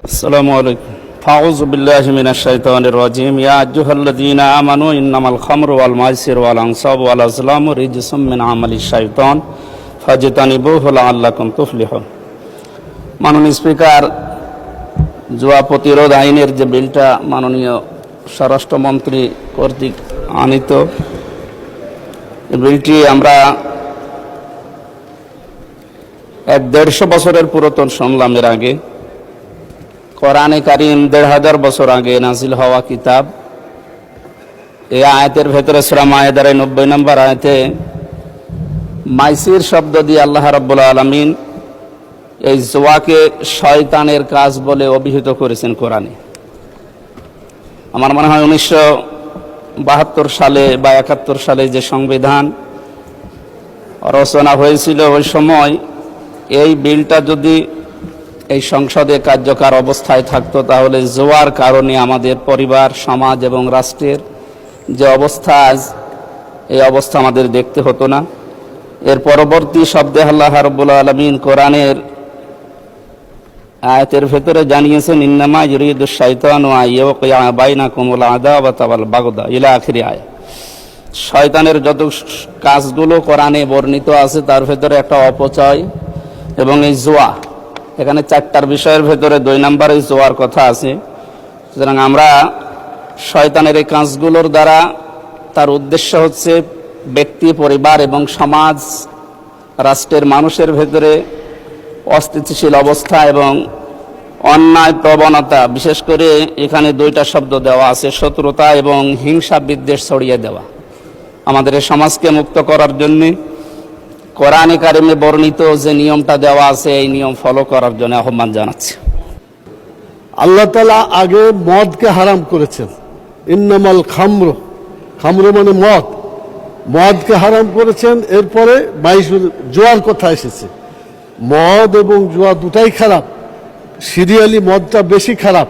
আসসালামু আলাইকুম। ফাউযু বিল্লাহি মিনাশ শাইতানির রাজিম। ইয়া আইয়ুহাল্লাযীনা আমানু ইন্নামাল খামরু ওয়াল মাইসিরু ওয়াল আনসাবু ওয়াল আজলামু রিজসুম মিন আমালিশ শাইতান ফাজতানিবুহু লাআল্লাকুম তুফলিহুন। মাননীয় স্পিকার, জুয়া প্রতিরোধ আইনের যে বিলটা মাননীয় স্বরাষ্ট্রমন্ত্রী কর্তৃক আনিত, এই বিলটি আমরা 150 বছরের পুরাতন শুনলাম। এর আগে কোরআনে কারীম 1500 বছর আগে নাজিল হওয়া কিতাব। এই আয়াতের ভেতরে সূরা মায়েদার 90 নম্বর আয়াতে মাইসির শব্দ দিয়ে আল্লাহ রাব্বুল আলামিন এই জুয়াকে শয়তানের কাজ বলে অভিহিত করেছেন কোরআনে। আমার মনে হয় 1972 সালে বা 71 সালে যে সংবিধান রচনা হয়েছিল, ওই সময় এই বিলটা যদি এই সংসদে কার্যকর অবস্থায় থাকতো, তাহলে জুয়ার কারণে আমাদের পরিবার, সমাজ এবং রাষ্ট্রের যে অবস্থা আজ, এই অবস্থা আমাদের দেখতে হতো না। এর পরবর্তী শব্দে আল্লাহ রাব্বুল আলামিন কোরআনের আয়াতের ভেতরে জানিয়েছেন, ইন্নামা ইউরিদুশ শাইতানু আইয়ুকিয়া বাইনাকুমুল আদাওয়াতা ওয়াল বাগদা ইলা আখিরি আয়াত। শয়তানের যত কাজগুলো কোরআনে বর্ণিত আছে, তার ভেতরে একটা অপচয় এবং এই জুয়া। এখানে 4টার বিষয়ের ভেতরে 2 নম্বরে জুয়ার কথা আছে। সুতরাং আমরা শয়তানের এই কাজগুলোর দ্বারা তার উদ্দেশ্য হচ্ছে ব্যক্তি, পরিবার এবং সমাজ, রাষ্ট্রের মানুষের ভেতরে অস্থিতিশীল অবস্থা এবং অন্যায় প্রবণতা, বিশেষ করে এখানে 2টা শব্দ দেওয়া আছে, শত্রুতা এবং হিংসা বিদ্বেষ ছড়িয়ে দেওয়া। আমাদের এই সমাজকে মুক্ত করার জন্যে কোরআনে কারিমে বর্ণিত যে নিয়মটা দেওয়া আছে, এই নিয়ম ফলো করার জন্য আহ্বান জানাচ্ছি। আল্লাহ তাআলা আগে মদকে হারাম করেছেন। ইন্নামাল খামরু, খামরু মানে মদ, মদকে হারাম করেছেন। এরপরে জুয়ার কথা এসেছে। মদ এবং জুয়া দুটাই খারাপ, সিরিয়ালি মদটা বেশি খারাপ।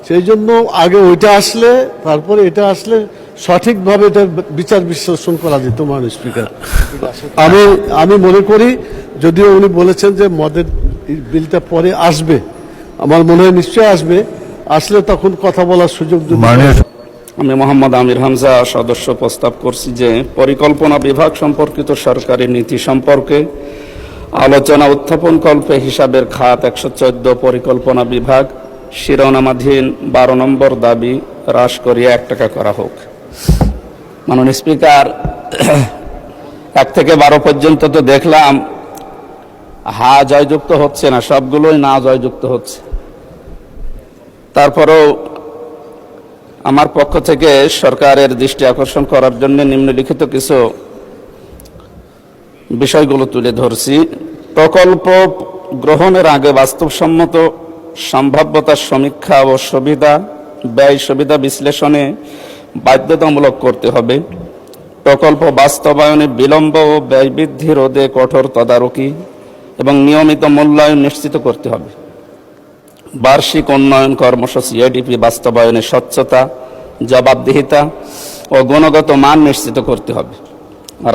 সেই জন্য আগে ওইটা আসলে, তারপরে এটা আসলে সঠিকভাবে এটার বিচার বিশ্লেষণ করা যেত। মাননীয় স্পিকার, আমি মনে করি, যদিও উনি বলেছেন যে মদের বিলটা পরে আসবে, আমার মনে হয় নিশ্চয়ই আসবে। আসলে তখন কথা বলার সুযোগ দেব। আমি মোহাম্মদ আমির হামজা সদস্য প্রস্তাব করছি যে পরিকল্পনা বিভাগ সম্পর্কিত সরকারি নীতি সম্পর্কে আলোচনা উত্থাপন কল্পে হিসাবের খাত 114 পরিকল্পনা বিভাগ শিরোনামাধীন 12 নম্বর দাবি হ্রাস করিয়ে 1 টাকা করা হোক। মাননীয় স্পিকার, 1 থেকে 12 পর্যন্ত তো দেখলাম হা জয়যুক্ত হচ্ছে না, সবগুলোই না জয়যুক্ত হচ্ছে। তারপরেও আমার পক্ষ থেকে সরকারের দৃষ্টি আকর্ষণ করার জন্য নিম্নলিখিত কিছু বিষয়গুলো তুলে ধরছি। প্রকল্প গ্রহণের আগে বাস্তবসম্মত সম্ভাব্যতার সমীক্ষা ও সুবিধা ব্যয় সুবিধা বিশ্লেষণে বাধ্যতামূলক করতে হবে। প্রকল্প বাস্তবায়নে বিলম্ব ও ব্যয় বৃদ্ধি রোধে কঠোর তদারকি এবং নিয়মিত মূল্যায়ন নিশ্চিত করতে হবে। বার্ষিক উন্নয়ন কর্মসূচি এডিপি বাস্তবায়নে স্বচ্ছতা, জবাবদিহিতা ও গুণগত মান নিশ্চিত করতে হবে।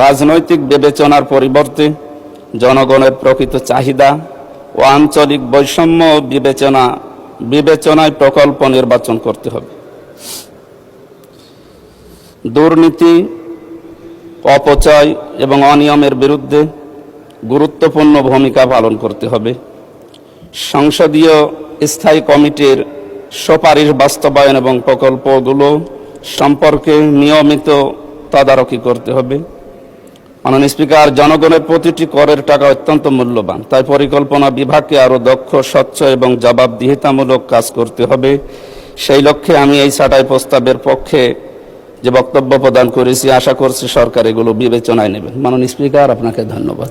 রাজনৈতিক বিবেচনার পরিবর্তে জনগণের প্রকৃত চাহিদা ও আঞ্চলিক বৈষম্য বিবেচনায় প্রকল্প নির্বাচন করতে হবে। দুর্নীতি, অপচয় এবং অনিয়মের বিরুদ্ধে গুরুত্বপূর্ণ ভূমিকা পালন করতে হবে। সংসদীয় স্থায়ী কমিটির সুপারিশ বাস্তবায়ন এবং প্রকল্পগুলো সম্পর্কে নিয়মিত তদারকি করতে হবে। মাননীয় স্পিকার, জনগণের প্রতিটি করের টাকা অত্যন্ত মূল্যবান, তাই পরিকল্পনা বিভাগকে আরও দক্ষ, স্বচ্ছ এবং জবাবদিহিতামূলক কাজ করতে হবে। সেই লক্ষ্যে আমি এই ছাঁটাই প্রস্তাবের পক্ষে যে বক্তব্য প্রদান করেছি, আশা করছি সরকার এগুলো বিবেচনায় নেবেন। মাননীয় স্পিকার, আপনাকে ধন্যবাদ।